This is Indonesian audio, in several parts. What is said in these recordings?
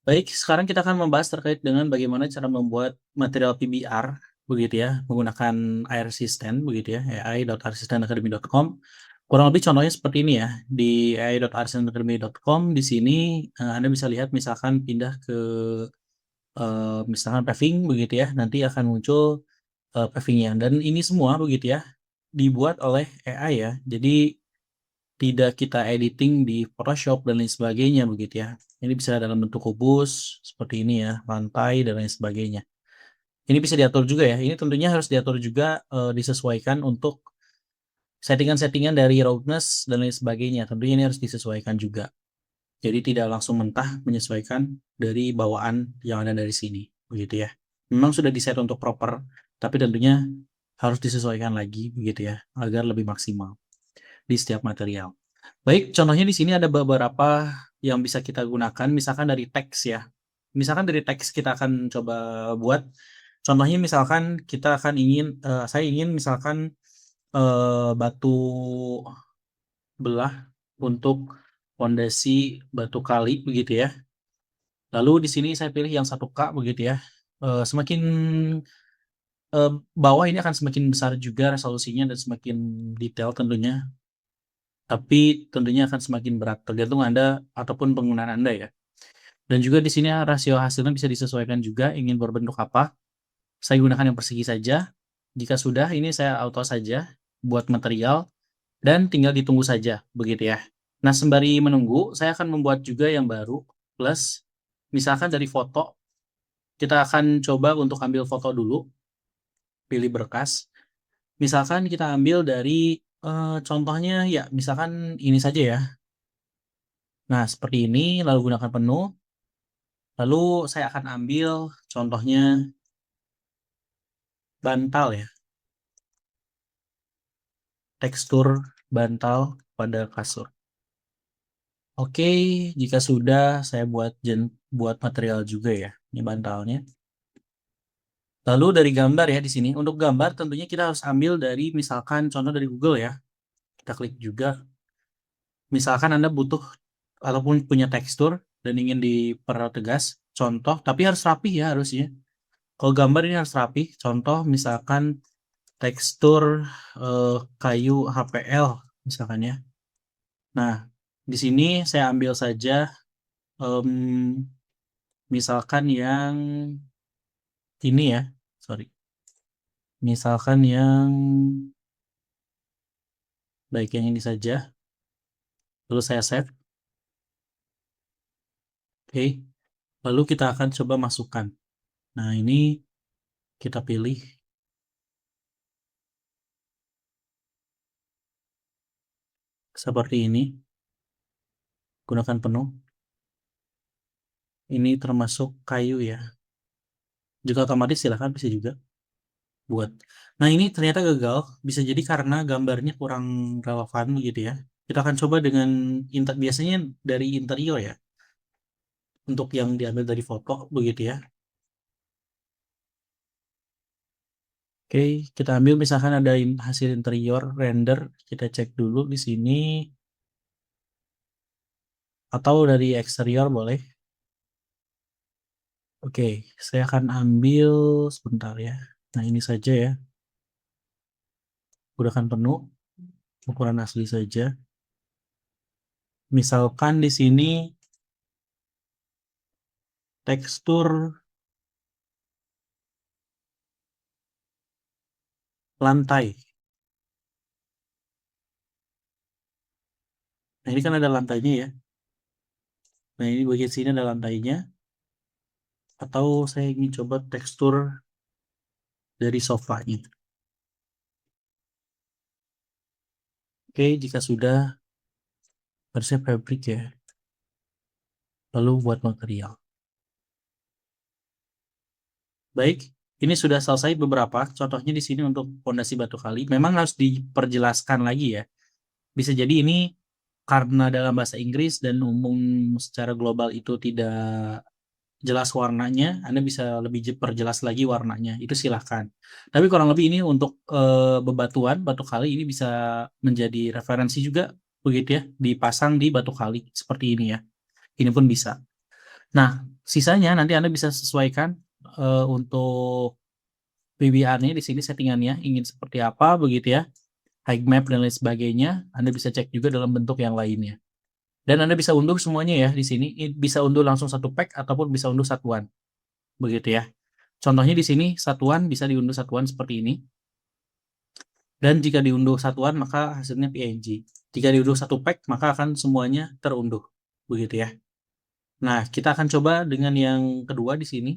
Baik, sekarang kita akan membahas terkait dengan bagaimana cara membuat material PBR, begitu ya, menggunakan AI Assistant, begitu ya, ai.assistantacademy.com. Kurang lebih contohnya seperti ini ya, di ai.assistantacademy.com, di sini Anda bisa lihat misalkan pindah ke misalkan paving, begitu ya, nanti akan muncul paving-nya. Dan ini semua, begitu ya, dibuat oleh AI ya, jadi tidak kita editing di Photoshop dan lain sebagainya begitu ya. Ini bisa dalam bentuk kubus seperti ini ya, lantai dan lain sebagainya. Ini bisa diatur juga ya. Ini tentunya harus diatur juga disesuaikan untuk settingan-settingan dari roughness dan lain sebagainya. Tentunya ini harus disesuaikan juga. Jadi tidak langsung mentah menyesuaikan dari bawaan yang ada dari sini, begitu ya. Memang sudah di-set untuk proper, tapi tentunya harus disesuaikan lagi begitu ya, agar lebih maksimal di setiap material. Baik, contohnya di sini ada beberapa yang bisa kita gunakan, misalkan dari teks ya. Misalkan dari teks kita akan coba buat, contohnya misalkan kita akan saya ingin misalkan batu belah untuk pondasi batu kali begitu ya. Lalu di sini saya pilih yang 1K begitu ya. Semakin bawah ini akan semakin besar juga resolusinya dan semakin detail tentunya. Tapi tentunya akan semakin berat, tergantung Anda ataupun penggunaan Anda ya. Dan juga di sini rasio hasilnya bisa disesuaikan juga, ingin berbentuk apa. Saya gunakan yang persegi saja. Jika sudah, ini saya auto saja buat material dan tinggal ditunggu saja, begitu ya. Nah, sembari menunggu, saya akan membuat juga yang baru, plus misalkan dari foto, kita akan coba untuk ambil foto dulu, pilih berkas. Misalkan kita ambil dari contohnya ya, misalkan ini saja ya. Nah, seperti ini, lalu gunakan penuh. Lalu saya akan ambil contohnya bantal ya, tekstur bantal pada kasur. Oke, jika sudah saya buat material juga ya, ini bantalnya. Lalu dari gambar ya di sini, untuk gambar tentunya kita harus ambil dari misalkan contoh dari Google ya. Kita klik juga. Misalkan Anda butuh ataupun punya tekstur dan ingin dipertegas, contoh, tapi harus rapi ya harusnya. Kalau gambar ini harus rapi, contoh misalkan tekstur kayu HPL misalkan ya. Nah, di sini saya ambil saja misalkan yang ini ya, sorry. Misalkan yang baik yang ini saja. Lalu saya save. Oke. Lalu kita akan coba masukkan. Nah, ini kita pilih seperti ini. Gunakan penuh. Ini termasuk kayu ya. Jika otomatis silahkan bisa juga buat. Nah, ini ternyata gagal. Bisa jadi karena gambarnya kurang relevan gitu ya. Kita akan coba dengan biasanya dari interior ya. Untuk yang diambil dari foto begitu ya. Oke, kita ambil misalkan ada hasil interior render, kita cek dulu di sini atau dari eksterior boleh. Oke, saya akan ambil sebentar ya. Nah, ini saja ya. Gunakan penuh ukuran asli saja. Misalkan di sini tekstur lantai. Nah, ini kan ada lantainya ya. Nah, ini bagian sini ada lantainya. Atau saya ingin coba tekstur dari sofanya. Oke, jika sudah, harusnya fabric ya. Lalu buat material. Baik, ini sudah selesai beberapa. Contohnya di sini untuk pondasi batu kali. Memang harus diperjelaskan lagi ya. Bisa jadi ini karena dalam bahasa Inggris dan umum secara global itu tidak jelas warnanya, Anda bisa lebih perjelas lagi warnanya. Itu silahkan. Tapi kurang lebih ini untuk bebatuan, batu kali ini bisa menjadi referensi juga begitu ya, dipasang di batu kali seperti ini ya. Ini pun bisa. Nah, Sisanya nanti Anda bisa sesuaikan, untuk PBR-nya di sini settingannya ingin seperti apa begitu ya, height map dan lain sebagainya, Anda bisa cek juga dalam bentuk yang lainnya. Dan Anda bisa unduh semuanya ya di sini, bisa unduh langsung satu pack ataupun bisa unduh satuan, begitu ya. Contohnya di sini satuan bisa diunduh satuan seperti ini, dan jika diunduh satuan maka hasilnya PNG. Jika diunduh satu pack maka akan semuanya terunduh, begitu ya. Nah, kita akan coba dengan yang kedua di sini.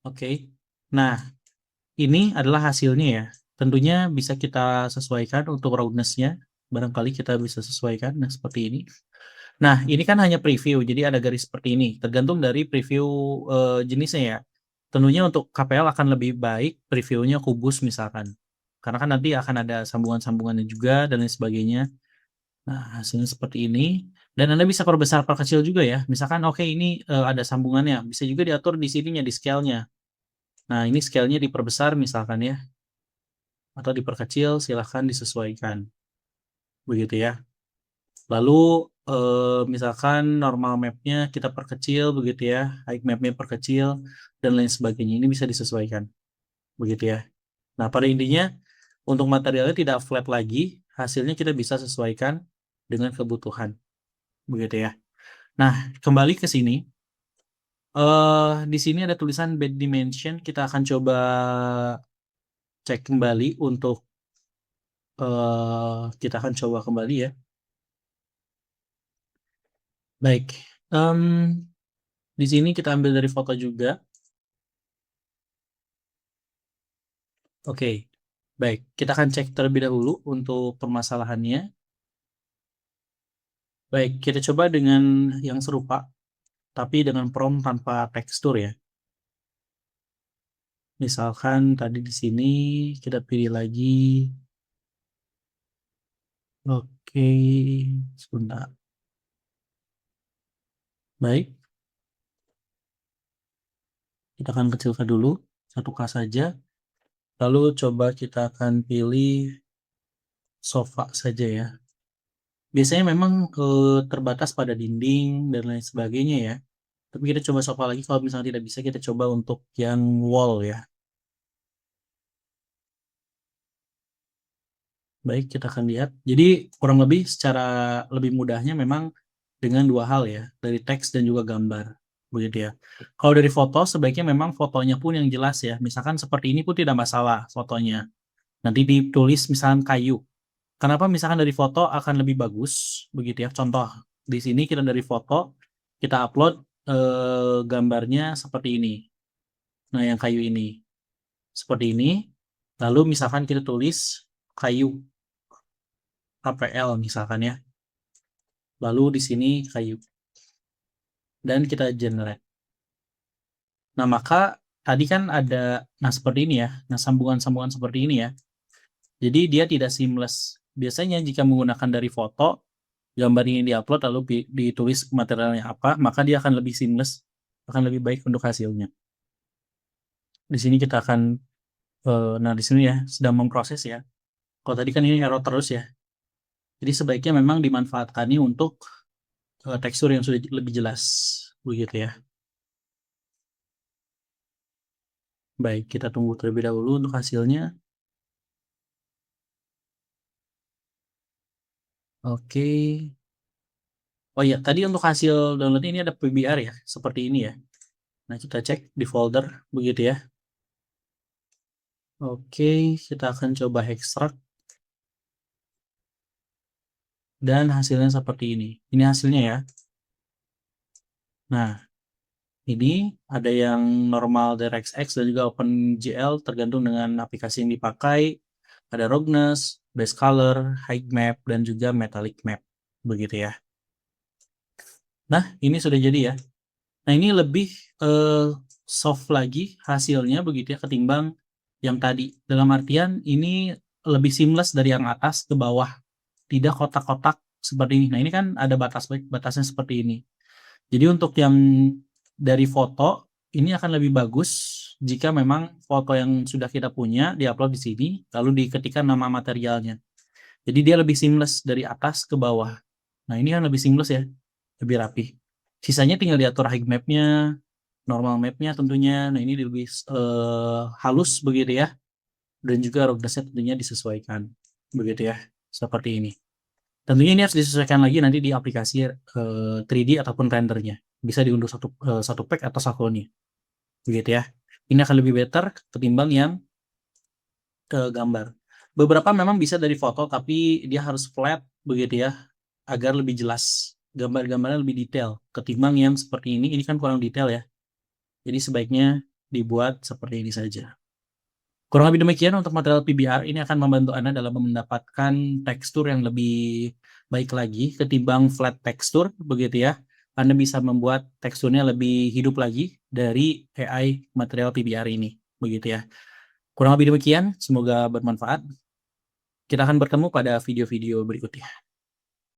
Oke. Nah, ini adalah hasilnya ya. Tentunya bisa kita sesuaikan untuk roundness-nya, barangkali kita bisa sesuaikan, nah seperti ini. Nah, ini kan hanya preview, jadi ada garis seperti ini, tergantung dari preview, jenisnya ya. Tentunya untuk KPL akan lebih baik previewnya kubus misalkan, karena kan nanti akan ada sambungan-sambungannya juga dan lain sebagainya. Nah, hasilnya seperti ini, dan Anda bisa perbesar perkecil juga ya. Misalkan oke ini, ada sambungannya, bisa juga diatur di sininya, di scale-nya. Nah, ini scale-nya diperbesar misalkan ya, atau diperkecil silahkan disesuaikan, begitu ya. Lalu, misalkan normal map-nya kita perkecil begitu ya, height map-nya perkecil, dan lain sebagainya, ini bisa disesuaikan, begitu ya. Nah, pada intinya untuk materialnya tidak flat lagi, hasilnya kita bisa sesuaikan dengan kebutuhan, begitu ya. Nah, kembali ke sini, di sini ada tulisan bed dimension, kita akan coba cek kembali untuk, kita akan coba kembali ya. Baik, di sini kita ambil dari foto juga. Oke, baik. Kita akan cek terlebih dahulu untuk permasalahannya. Baik, kita coba dengan yang serupa, tapi dengan prompt tanpa tekstur ya. Misalkan tadi di sini kita pilih lagi. Oke, sebentar. Baik, kita akan kecilkan dulu 1K saja. Lalu coba kita akan pilih sofa saja ya. Biasanya memang terbatas pada dinding dan lain sebagainya ya. Tapi kita coba sofa lagi, kalau misalnya tidak bisa kita coba untuk yang wall ya. Baik, kita akan lihat. Jadi kurang lebih secara lebih mudahnya memang dengan dua hal ya, dari teks dan juga gambar, begitu ya. Kalau dari foto sebaiknya memang fotonya pun yang jelas ya, misalkan seperti ini pun tidak masalah fotonya. Nanti ditulis misalkan kayu. Kenapa misalkan dari foto akan lebih bagus, begitu ya. Contoh, di sini kita dari foto, kita upload, gambarnya seperti ini. Nah, yang kayu ini, seperti ini. Lalu misalkan kita tulis kayu, KPL misalkan ya. Lalu di sini kayu, dan kita generate. Nah, maka tadi kan ada, nah seperti ini ya, nah sambungan-sambungan seperti ini ya. Jadi dia tidak seamless. Biasanya jika menggunakan dari foto, gambar ini diupload lalu ditulis materialnya apa, maka dia akan lebih seamless, akan lebih baik untuk hasilnya. Di sini kita akan, nah di sini ya sedang memproses ya. Kalau tadi kan ini error terus ya. Jadi sebaiknya memang dimanfaatkannya untuk, tekstur yang sudah lebih jelas, begitu ya. Baik, kita tunggu terlebih dahulu untuk hasilnya. Oke. Oh iya, tadi untuk hasil download ini ada PBR ya, seperti ini ya. Nah, kita cek di folder, begitu ya. Oke, kita akan coba ekstrak. Dan hasilnya seperti ini. Ini hasilnya ya. Nah, ini ada yang normal DirectX dan juga OpenGL tergantung dengan aplikasi yang dipakai. Ada roughness, base color, height map, dan juga metallic map. Begitu ya. Nah, ini sudah jadi ya. Nah, ini lebih, soft lagi hasilnya begitu ya ketimbang yang tadi. Dalam artian ini lebih seamless dari yang atas ke bawah. Tidak kotak-kotak seperti ini. Nah, ini kan ada batasnya seperti ini. Jadi untuk yang dari foto, ini akan lebih bagus jika memang foto yang sudah kita punya diupload di sini, lalu diketikkan nama materialnya. Jadi dia lebih seamless dari atas ke bawah. Nah, ini kan lebih seamless ya, lebih rapi. Sisanya tinggal diatur height map-nya, normal map-nya tentunya. Nah, ini lebih halus begitu ya. Dan juga roughness-nya tentunya disesuaikan. Begitu ya. Seperti ini. Tentunya ini harus disesuaikan lagi nanti di aplikasi 3D ataupun rendernya. Bisa diunduh satu pack atau satunya. Begitu ya. Ini akan lebih better ketimbang yang ke gambar. Beberapa memang bisa dari foto, tapi dia harus flat begitu ya, agar lebih jelas. Gambar-gambarnya lebih detail ketimbang yang seperti ini kan kurang detail ya. Jadi sebaiknya dibuat seperti ini saja. Kurang lebih demikian untuk material PBR ini akan membantu Anda dalam mendapatkan tekstur yang lebih baik lagi ketimbang flat tekstur begitu ya. Anda bisa membuat teksturnya lebih hidup lagi dari AI material PBR ini begitu ya. Kurang lebih demikian, semoga bermanfaat. Kita akan bertemu pada video-video berikutnya.